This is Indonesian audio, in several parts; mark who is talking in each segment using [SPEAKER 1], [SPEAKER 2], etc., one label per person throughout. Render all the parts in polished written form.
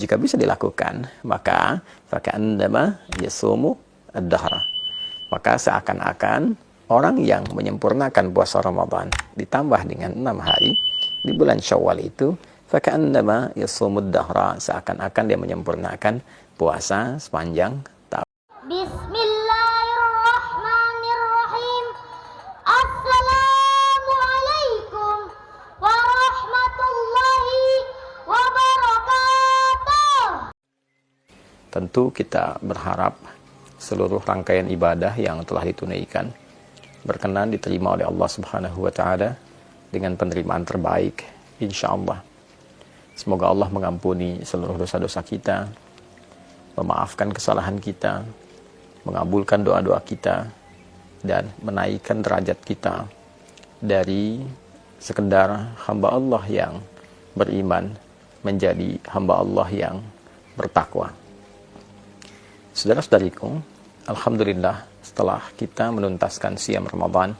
[SPEAKER 1] Jika bisa dilakukan, maka faka'annama yasumu ad-dahra. Maka seakan-akan orang yang menyempurnakan puasa Ramadan ditambah dengan 6 hari di bulan Syawal itu, faka'annama yasumud dahra, seakan-akan dia menyempurnakan puasa sepanjang tahun.
[SPEAKER 2] Bismillahirrahmanirrahim. Assalamualaikum warahmatullahi wabarakatuh.
[SPEAKER 1] Tentu kita berharap seluruh rangkaian ibadah yang telah ditunaikan berkenan diterima oleh Allah Subhanahu wa Ta'ala dengan penerimaan terbaik, insya Allah. Semoga Allah mengampuni seluruh dosa-dosa kita, memaafkan kesalahan kita, mengabulkan doa-doa kita, dan menaikkan derajat kita dari sekedar hamba Allah yang beriman menjadi hamba Allah yang bertakwa. Saudara-saudariku, alhamdulillah setelah kita menuntaskan siam Ramadan,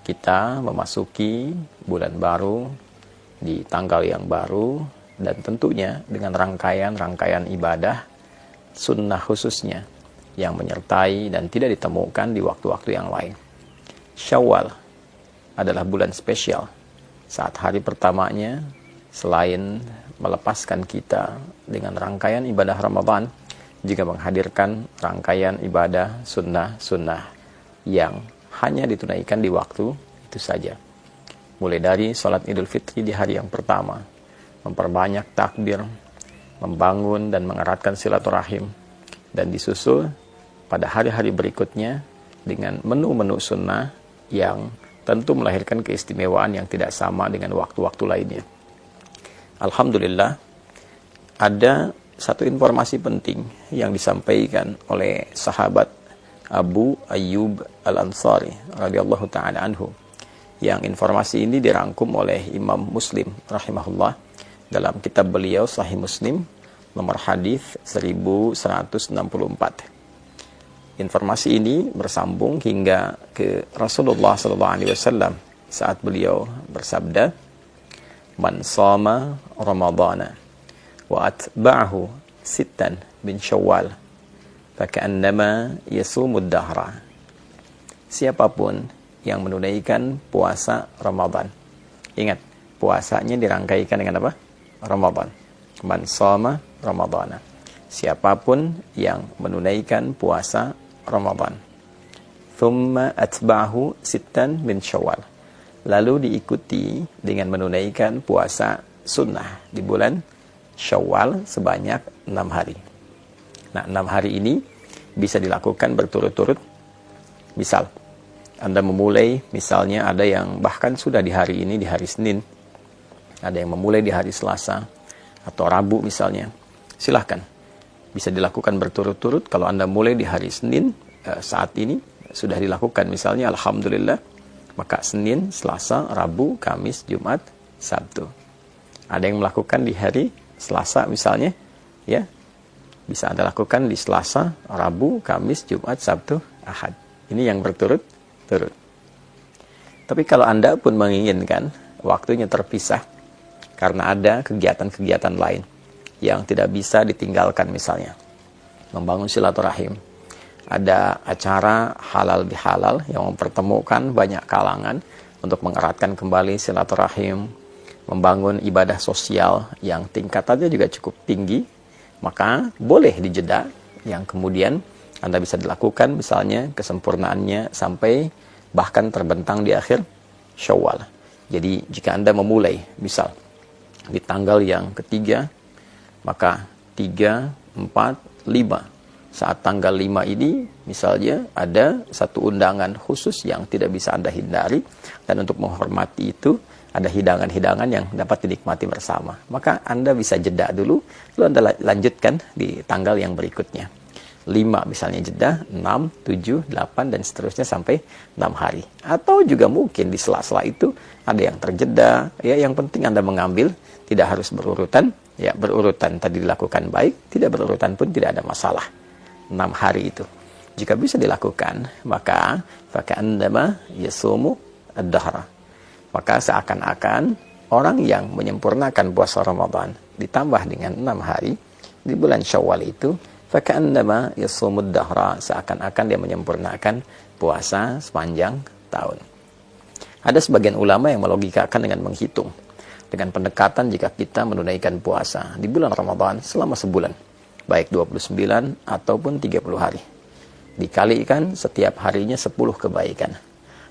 [SPEAKER 1] kita memasuki bulan baru di tanggal yang baru, dan tentunya dengan rangkaian-rangkaian ibadah sunnah khususnya yang menyertai dan tidak ditemukan di waktu-waktu yang lain. Syawal adalah bulan spesial. Saat hari pertamanya, selain melepaskan kita dengan rangkaian ibadah Ramadan, juga menghadirkan rangkaian ibadah sunnah-sunnah yang hanya ditunaikan di waktu itu saja. Mulai dari sholat Idul Fitri di hari yang pertama, memperbanyak takbir, membangun dan mengeratkan silaturahim, dan disusul pada hari-hari berikutnya dengan menu-menu sunnah yang tentu melahirkan keistimewaan yang tidak sama dengan waktu-waktu lainnya. Alhamdulillah, ada satu informasi penting yang disampaikan oleh sahabat Abu Ayyub Al-Ansari radhiyallahu ta'ala anhu, yang informasi ini dirangkum oleh Imam Muslim rahimahullah dalam kitab beliau Sahih Muslim nomor hadis 1164. Informasi ini bersambung hingga ke Rasulullah SAW saat beliau bersabda, "Man shoma Ramadana wa atba'ahu sittan min Syawal faka'annama yasumud dahra." Siapapun yang menunaikan puasa Ramadan, ingat, puasanya dirangkaikan dengan apa? Ramadan. Man shoma Ramadana. Siapapun yang menunaikan puasa Ramadan, thumma atba'ahu sittan min Syawal, lalu diikuti dengan menunaikan puasa sunnah di bulan Syawal sebanyak 6 hari. Nah, 6 hari ini bisa dilakukan berturut-turut. Misal, Anda memulai, misalnya ada yang bahkan sudah di hari ini, di hari Senin, ada yang memulai di hari Selasa atau Rabu misalnya. Silahkan, bisa dilakukan berturut-turut. Kalau Anda mulai di hari Senin, saat ini sudah dilakukan misalnya, alhamdulillah, maka Senin, Selasa, Rabu, Kamis, Jumat, Sabtu. Ada yang melakukan di hari Selasa misalnya, ya, bisa Anda lakukan di Selasa, Rabu, Kamis, Jumat, Sabtu, Ahad. Ini yang berturut-turut. Tapi kalau Anda pun menginginkan waktunya terpisah karena ada kegiatan-kegiatan lain yang tidak bisa ditinggalkan, misalnya membangun silaturahim, ada acara halal bihalal yang mempertemukan banyak kalangan untuk mengeratkan kembali silaturahim, membangun ibadah sosial yang tingkatannya juga cukup tinggi, maka boleh dijeda yang kemudian Anda bisa dilakukan, misalnya kesempurnaannya sampai bahkan terbentang di akhir Syawal. Jadi jika Anda memulai misal di tanggal yang ketiga, maka 3, 4, 5. Saat tanggal 5 ini misalnya ada satu undangan khusus yang tidak bisa Anda hindari, dan untuk menghormati itu ada hidangan-hidangan yang dapat dinikmati bersama. Maka Anda bisa jeda dulu, lalu Anda lanjutkan di tanggal yang berikutnya. 5 misalnya jeda, 6, 7, 8, dan seterusnya sampai 6 hari. Atau juga mungkin di sela-sela itu ada yang terjeda, ya, yang penting Anda mengambil, tidak harus berurutan, ya, berurutan tadi dilakukan baik, tidak berurutan pun tidak ada masalah. 6 hari itu. Jika bisa dilakukan, maka faka'annama yasumu ad-dahra. Maka seakan-akan orang yang menyempurnakan puasa Ramadan ditambah dengan 6 hari, di bulan Syawal itu faka'annama yasumud dahra, seakan-akan dia menyempurnakan puasa sepanjang tahun. Ada sebagian ulama yang melogikakan dengan menghitung dengan pendekatan jika kita menunaikan puasa di bulan Ramadan selama sebulan, baik 29 ataupun 30 hari, dikalikan setiap harinya 10 kebaikan.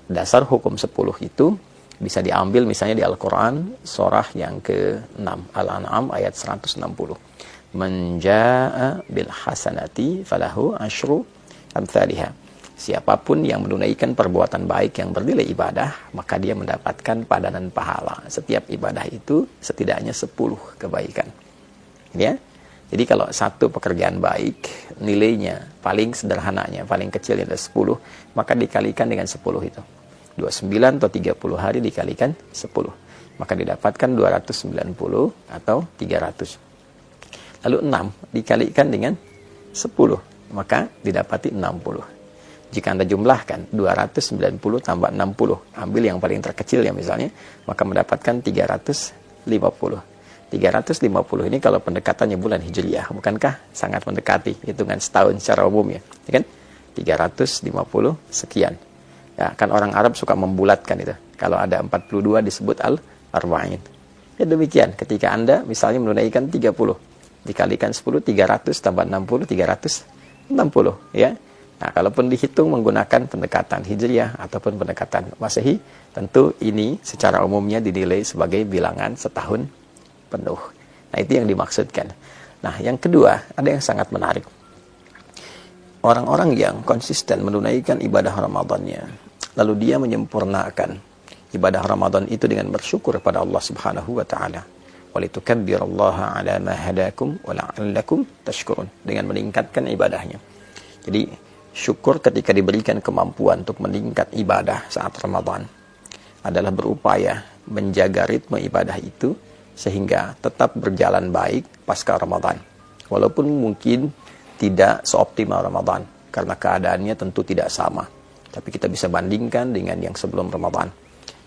[SPEAKER 1] Dasar hukum 10 itu bisa diambil misalnya di Al-Quran surah yang ke-6 Al-An'am ayat 160. Man jaa'a bil hasanati falahu asyru amsalihha. Siapapun yang menunaikan perbuatan baik yang bernilai ibadah, maka dia mendapatkan padanan pahala. Setiap ibadah itu setidaknya 10 kebaikan. Ya. Jadi kalau satu pekerjaan baik, nilainya paling sederhananya, paling kecilnya ada 10, maka dikalikan dengan 10 itu. 29 atau 30 hari dikalikan 10. Maka didapatkan 290 atau 300. Lalu 6 dikalikan dengan 10, maka didapati 60. Jika Anda jumlahkan 290 tambah 60, ambil yang paling terkecil ya misalnya, maka mendapatkan 350. 350 ini kalau pendekatannya bulan Hijriyah, bukankah sangat mendekati hitungan setahun secara umum ya? Ya kan? 350 sekian. Ya, kan orang Arab suka membulatkan itu. Kalau ada 42 disebut al-arba'in. Ya demikian, ketika Anda misalnya menunaikan 30, dikalikan 10, 300 tambah 60, 360 ya. Nah, kalaupun dihitung menggunakan pendekatan Hijriyah ataupun pendekatan Masehi, tentu ini secara umumnya dinilai sebagai bilangan setahun penuh. Nah, itu yang dimaksudkan. Nah, yang kedua, ada yang sangat menarik. Orang-orang yang konsisten menunaikan ibadah Ramadannya, lalu dia menyempurnakan ibadah Ramadan itu dengan bersyukur kepada Allah Subhanahu wa taala. Walitukabbirullaha ala ma hadakum wa la'allakum tashkurun, dengan meningkatkan ibadahnya. Jadi syukur ketika diberikan kemampuan untuk meningkat ibadah saat Ramadan adalah berupaya menjaga ritme ibadah itu sehingga tetap berjalan baik pasca Ramadan. Walaupun mungkin tidak seoptimal Ramadan karena keadaannya tentu tidak sama. Tapi kita bisa bandingkan dengan yang sebelum Ramadan.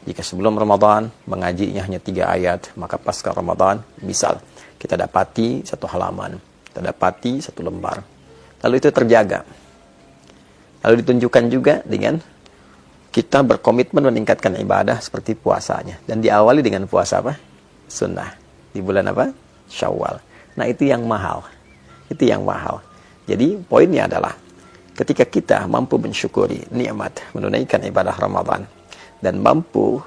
[SPEAKER 1] Jika sebelum Ramadan mengajinya hanya 3 ayat, maka pasca Ramadan misal kita dapati 1 halaman, kita dapati 1 lembar. Lalu itu terjaga. Lalu ditunjukkan juga dengan kita berkomitmen meningkatkan ibadah seperti puasanya. Dan diawali dengan puasa apa? Sunnah. Di bulan apa? Syawal. Nah, itu yang mahal. Itu yang mahal. Jadi poinnya adalah ketika kita mampu mensyukuri nikmat menunaikan ibadah Ramadan dan mampu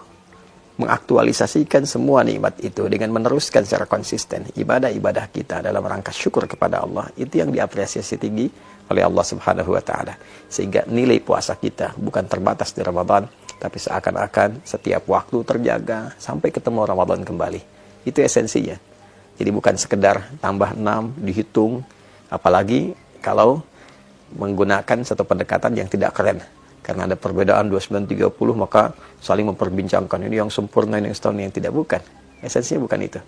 [SPEAKER 1] mengaktualisasikan semua nikmat itu dengan meneruskan secara konsisten ibadah-ibadah kita dalam rangka syukur kepada Allah, itu yang diapresiasi tinggi oleh Allah Subhanahu wa taala. Sehingga nilai puasa kita bukan terbatas di Ramadan, tapi seakan-akan setiap waktu terjaga sampai ketemu Ramadan kembali. Itu esensinya. Jadi bukan sekedar tambah 6 dihitung, apalagi kalau menggunakan satu pendekatan yang tidak keren. Karena ada perbedaan 29-30, maka saling memperbincangkan ini yang sempurna, ini yang setahun, yang tidak. Bukan. Esensinya bukan itu.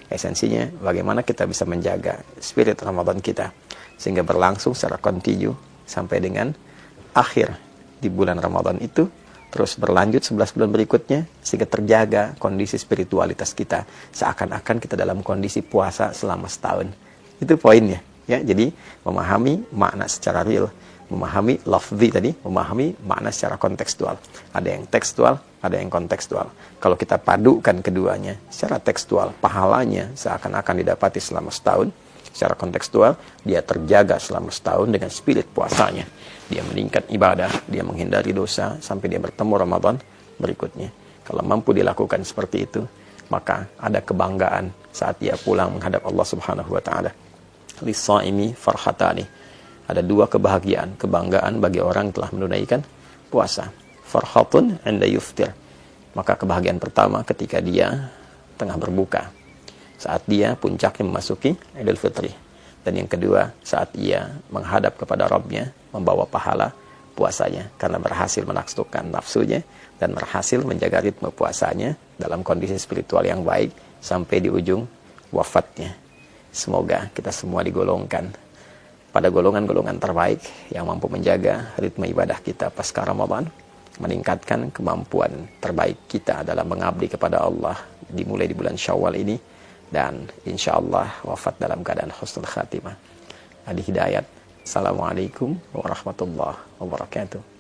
[SPEAKER 1] Esensinya bagaimana kita bisa menjaga spirit Ramadan kita sehingga berlangsung secara kontinu sampai dengan akhir di bulan Ramadan itu, terus berlanjut 11 bulan berikutnya sehingga terjaga kondisi spiritualitas kita seakan-akan kita dalam kondisi puasa selama setahun. Itu poinnya ya. Jadi memahami makna secara real, memahami lafzi tadi, memahami makna secara kontekstual. Ada yang tekstual, ada yang kontekstual. Kalau kita padukan keduanya secara tekstual, pahalanya seakan-akan didapati selama setahun. Secara kontekstual, dia terjaga selama setahun dengan spirit puasanya. Dia meningkat ibadah, dia menghindari dosa sampai dia bertemu Ramadan berikutnya. Kalau mampu dilakukan seperti itu, maka ada kebanggaan saat dia pulang menghadap Allah Subhanahu wa taala. Lis-shaimi farhatani. Ada 2 kebahagiaan, kebanggaan bagi orang yang telah menunaikan puasa. Farhatun 'inda yuftir. Maka kebahagiaan pertama ketika dia tengah berbuka, saat dia puncaknya memasuki Idul Fitri. Dan yang kedua, saat ia menghadap kepada Rabb-nya, membawa pahala puasanya karena berhasil menaklukkan nafsunya dan berhasil menjaga ritme puasanya dalam kondisi spiritual yang baik sampai di ujung wafatnya. Semoga kita semua digolongkan pada golongan-golongan terbaik yang mampu menjaga ritme ibadah kita pasca Ramadan, meningkatkan kemampuan terbaik kita dalam mengabdi kepada Allah dimulai di bulan Syawal ini, dan insya Allah wafat dalam keadaan husnul khatimah. Adi Hidayat. Assalamualaikum warahmatullahi wabarakatuh.